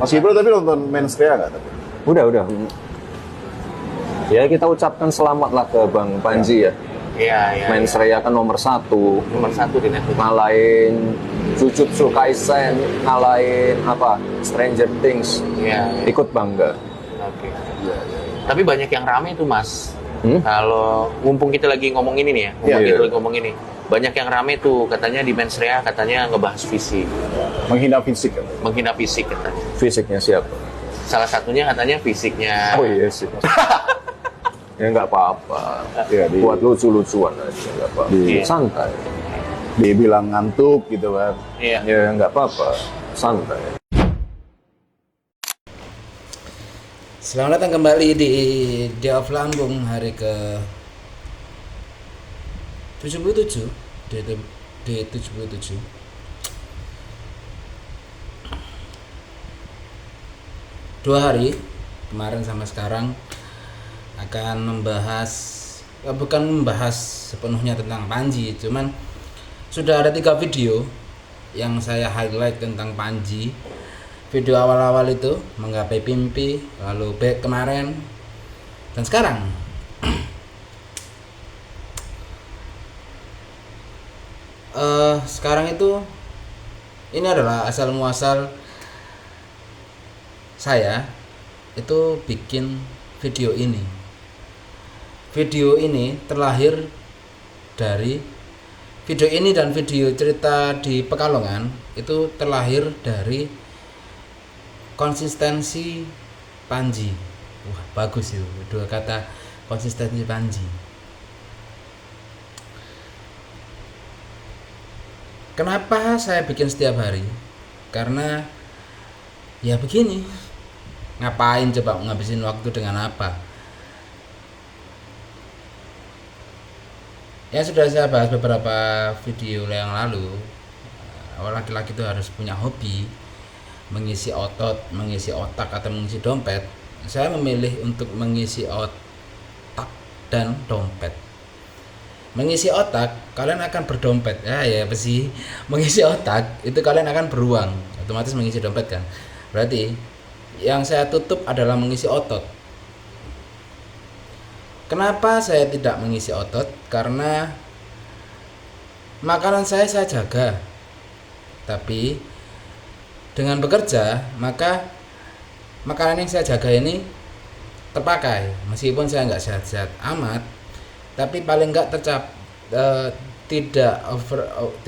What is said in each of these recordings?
Mas Ibra tapi nonton Mens Rea nggak tapi? Udah. Ya kita ucapkan selamat lah ke Bang Panji ya. Iya. Mens Rea kan nomor 1. Nomor 1 di Netflix. Ngalahin Jujutsu Kaisen, ngalahin Stranger Things. Iya. Ikut bangga. Oke. Tapi banyak yang rame tuh Mas. Kalau mumpung kita lagi ngomong ini nih ya, kita lagi ngomong ini, banyak yang rame tuh katanya di Mens Rea katanya ngebahas fisik, Menghina fisik kan? menghina fisik katanya. Fisiknya siapa? Salah satunya katanya fisiknya. Oh iya sih. Ya nggak apa-apa. Ya, Buat lucu-lucuan aja, nggak apa-apa. Iya. Santai. Dia bilang ngantuk gitu kan. Iya. Ya nggak apa-apa. Santai. Selamat datang kembali di Dialog Lambung hari ke 77 di 77. Dua hari kemarin sama sekarang akan bukan membahas sepenuhnya tentang Panji, cuman sudah ada 3 video yang saya highlight tentang Panji. Video awal-awal itu menggapai mimpi, lalu back kemarin, dan sekarang. Sekarang itu ini adalah asal muasal saya itu bikin video ini. Video ini terlahir dari video ini dan video cerita di Pekalongan itu terlahir dari konsistensi Panji. Wah, bagus itu 2 kata, konsistensi Panji. Kenapa saya bikin setiap hari? Karena ya begini, ngapain coba ngabisin waktu dengan apa? Ya sudah saya bahas beberapa video yang lalu, laki-laki itu harus punya hobi, mengisi otot, mengisi otak atau mengisi dompet. Saya memilih untuk mengisi otak dan dompet. Mengisi otak, kalian akan berdompet. Ya sih. Mengisi otak itu kalian akan beruang, otomatis mengisi dompet kan. Berarti yang saya tutup adalah mengisi otot. Kenapa saya tidak mengisi otot? Karena makanan saya jaga. Tapi dengan bekerja, maka makanan yang saya jaga ini terpakai. Meskipun saya nggak sehat-sehat amat, tapi paling nggak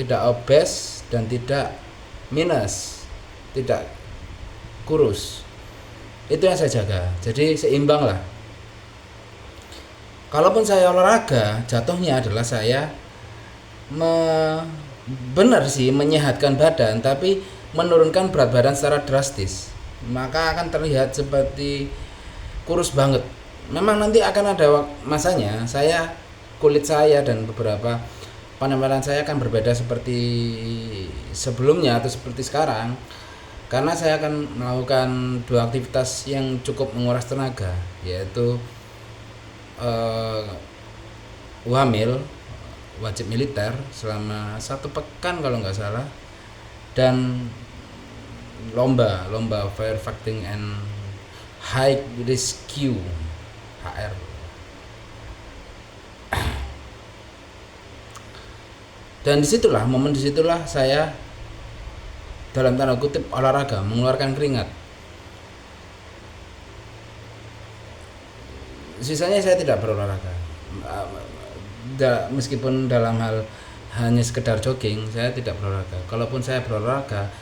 tidak obes dan tidak minus, tidak kurus. Itu yang saya jaga. Jadi seimbang lah. Kalaupun saya olahraga, jatuhnya adalah saya benar sih menyehatkan badan, tapi menurunkan berat badan secara drastis. Maka akan terlihat seperti kurus banget. Memang nanti akan ada masanya kulit saya dan beberapa penampalan saya akan berbeda seperti sebelumnya atau seperti sekarang, karena saya akan melakukan 2 aktivitas yang cukup menguras tenaga, yaitu wamil wajib militer selama 1 pekan kalau nggak salah, dan lomba firefighting and high rescue HR. Dan disitulah saya dalam tanda kutip olahraga, mengeluarkan keringat. Sisanya saya tidak berolahraga. Meskipun dalam hal hanya sekedar jogging, saya tidak berolahraga. Kalaupun saya berolahraga,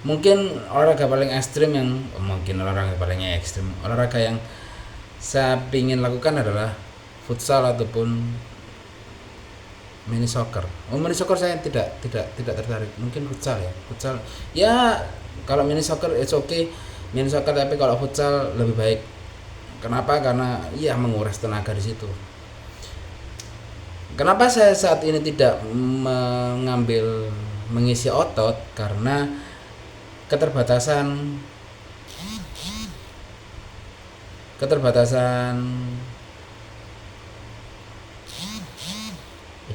mungkin olahraga paling ekstrim olahraga yang saya ingin lakukan adalah futsal ataupun mini soccer. Mini soccer saya tidak tertarik. Mungkin futsal ya. Futsal ya, kalau mini soccer it's okay. Mini soccer, tapi kalau futsal lebih baik. Kenapa? Karena ya menguras tenaga di situ. Kenapa saya saat ini tidak mengisi otot? Karena keterbatasan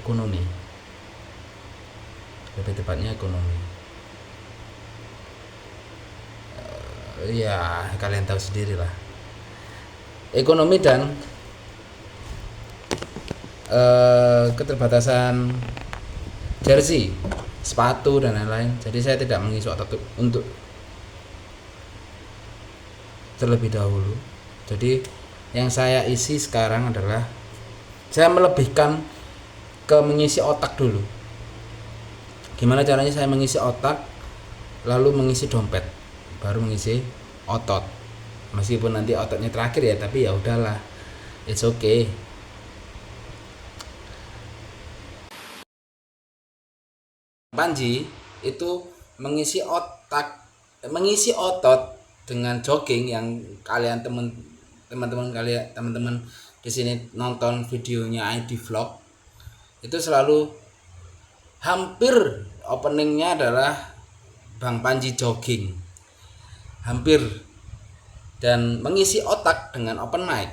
ekonomi, lebih tepatnya ekonomi. ya kalian tahu sendiri lah. Ekonomi dan keterbatasan jersey, sepatu dan lain-lain. Jadi saya tidak mengisi otot untuk terlebih dahulu. Jadi yang saya isi sekarang adalah saya melebihkan ke mengisi otak dulu. Gimana caranya saya mengisi otak, lalu mengisi dompet, baru mengisi otot. Meskipun nanti ototnya terakhir ya, tapi ya udahlah, it's okay. Panji itu mengisi otot dengan jogging yang teman-teman di sini nonton videonya ID Vlog, itu selalu hampir openingnya adalah Bang Panji jogging, hampir. Dan mengisi otak dengan open mic,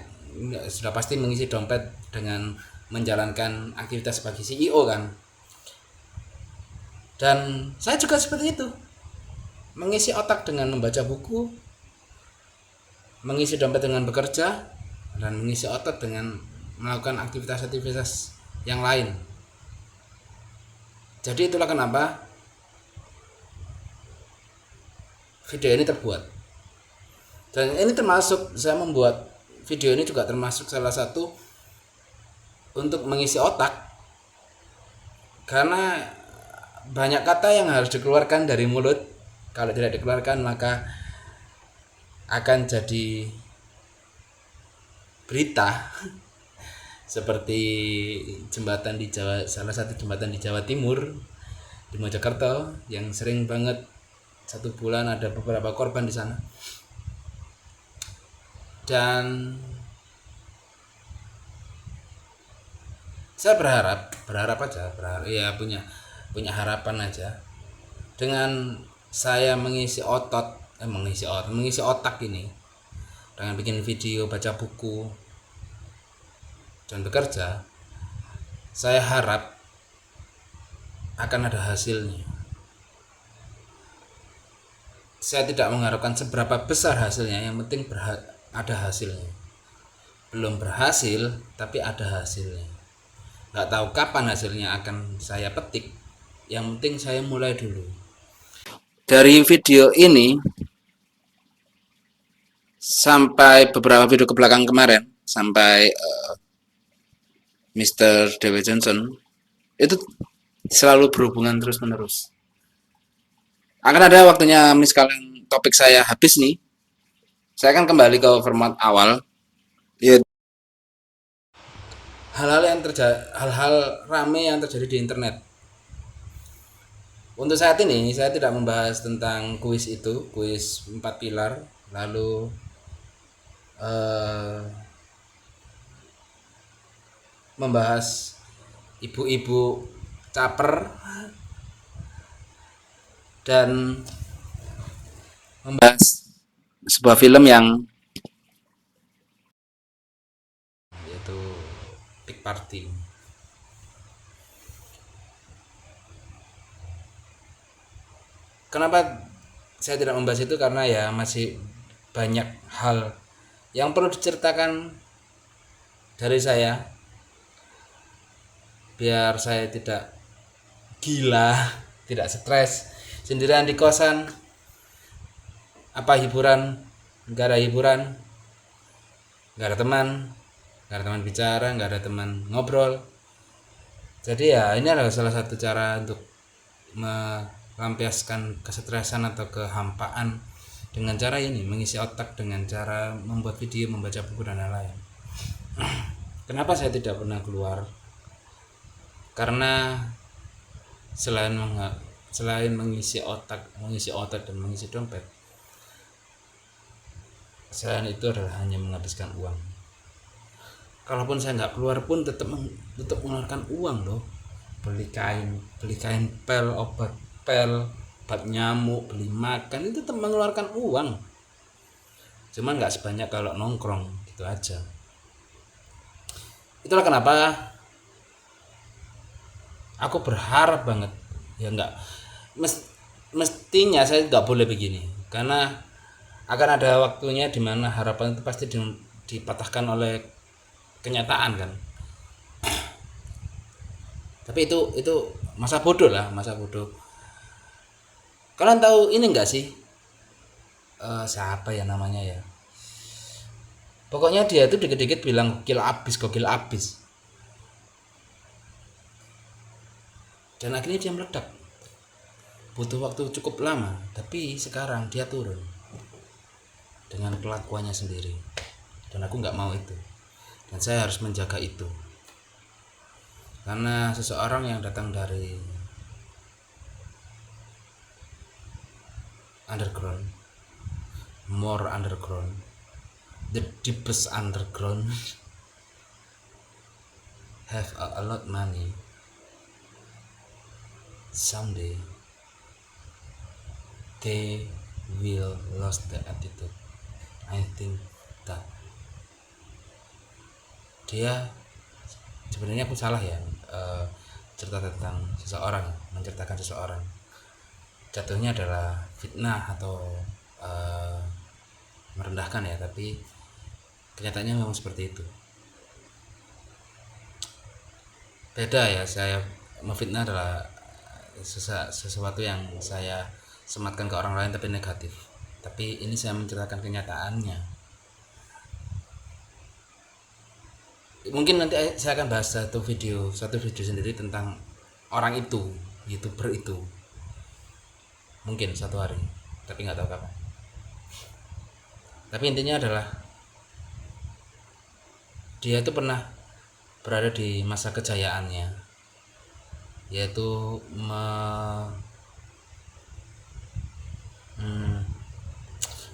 sudah pasti mengisi dompet dengan menjalankan aktivitas sebagai CEO kan. Dan saya juga seperti itu, mengisi otak dengan membaca buku, mengisi dompet dengan bekerja, dan mengisi otot dengan melakukan aktivitas-aktivitas yang lain. Jadi itulah kenapa video ini terbuat. Dan ini termasuk, saya membuat video ini juga termasuk salah satu untuk mengisi otak, karena banyak kata yang harus dikeluarkan dari mulut. Kalau tidak dikeluarkan maka akan jadi berita seperti jembatan di Jawa, salah satu jembatan di Jawa Timur, di Mojokerto, yang sering banget satu bulan ada beberapa korban di sana. Dan saya berharap ya, punya harapan aja dengan saya mengisi otak ini dengan bikin video, baca buku, dan bekerja. Saya harap akan ada hasilnya. Saya tidak mengharapkan seberapa besar hasilnya, yang penting ada hasilnya. Belum berhasil tapi ada hasilnya. Nggak tahu kapan hasilnya akan saya petik, yang penting saya mulai dulu. Dari video ini sampai beberapa video ke belakang kemarin, sampai Mr. Dewi Johnson, itu selalu berhubungan terus menerus. Akan ada waktunya misalkan topik saya habis nih, saya akan kembali ke format awal. Ya, hal-hal rame yang terjadi di internet. Untuk saat ini saya tidak membahas tentang kuis 4 pilar, lalu membahas ibu-ibu caper, dan membahas sebuah film yang yaitu Big Party. Kenapa saya tidak membahas itu? Karena ya masih banyak hal yang perlu diceritakan dari saya, biar saya tidak gila, tidak stres sendirian di kosan. Apa hiburan? Nggak ada hiburan, nggak ada teman bicara, nggak ada teman ngobrol. Jadi ya ini adalah salah satu cara untuk melampiaskan kesetresan atau kehampaan dengan cara ini, mengisi otak dengan cara membuat video, membaca buku, dan lain-lain. Kenapa saya tidak pernah keluar? Karena selain mengisi otak dan mengisi dompet, selain itu adalah hanya menghabiskan uang. Kalaupun saya nggak keluar pun tetap mengeluarkan uang loh. Beli kain pel, obat nyamuk, beli makan, itu tetap mengeluarkan uang. Cuman nggak sebanyak kalau nongkrong, gitu aja. Itulah kenapa aku berharap banget, ya nggak mestinya saya nggak boleh begini, karena akan ada waktunya di mana harapan itu pasti dipatahkan oleh kenyataan kan. Tapi itu masa bodoh lah, masa bodoh. Kalian tahu ini enggak sih? Siapa ya namanya ya? Pokoknya dia itu dikit-dikit bilang gokil abis. Dan akhirnya dia meledak. Butuh waktu cukup lama, tapi sekarang dia turun dengan kelakuannya sendiri. Dan aku nggak mau itu. Dan saya harus menjaga itu. Karena seseorang yang datang dari underground, more underground, the deepest underground, have a lot money. Someday they will lost the attitude. I think that dia sebenarnya aku salah ya, cerita tentang seseorang, menceritakan seseorang. Jatuhnya adalah fitnah atau merendahkan ya, tapi kenyataannya memang seperti itu. Beda ya, saya memfitnah adalah sesuatu yang saya sematkan ke orang lain tapi negatif. Tapi ini saya menceritakan kenyataannya. Mungkin nanti saya akan bahas satu video sendiri tentang orang itu, YouTuber itu. Mungkin satu hari, tapi nggak tahu kapan. Tapi intinya adalah dia itu pernah berada di masa kejayaannya, yaitu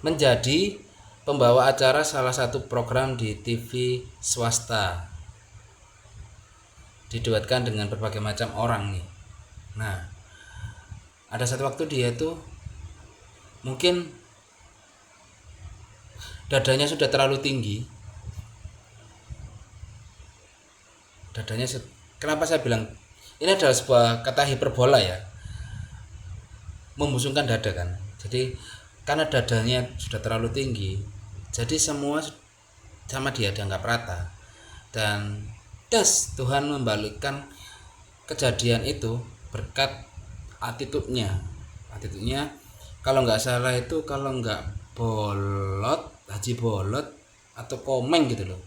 menjadi pembawa acara salah satu program di TV swasta, diduetkan dengan berbagai macam orang nih. Nah, ada satu waktu dia tuh mungkin dadanya sudah terlalu tinggi. Kenapa saya bilang ini adalah sebuah kata hiperbola ya, membusungkan dada kan. Jadi karena dadanya sudah terlalu tinggi, jadi semua sama dia dianggap rata. Dan Tuhan membalikkan kejadian itu berkat attitude-nya. Kalau nggak salah itu, kalau nggak Haji Bolot atau Komeng gitu loh,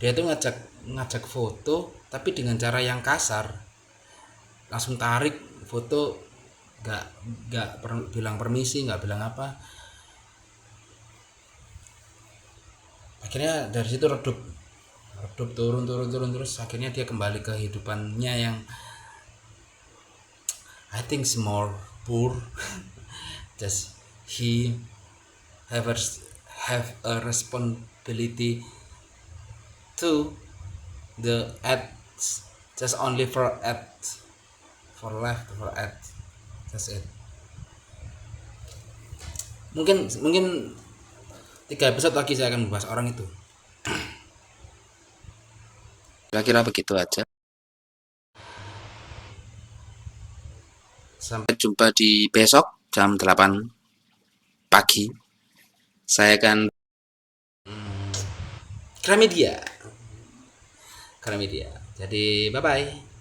dia tuh ngajak foto tapi dengan cara yang kasar, langsung tarik foto, nggak bilang permisi, nggak bilang apa. Akhirnya dari situ redup turun terus akhirnya dia kembali ke kehidupannya yang I think more poor. Just he have a responsibility to the ads, just only for ads, for ads, that's it. Mungkin 3 episode lagi saya akan membahas orang itu. Kira-kira begitu aja. Sampai jumpa di besok jam 8 pagi. Saya akan Gramedia. Jadi bye bye.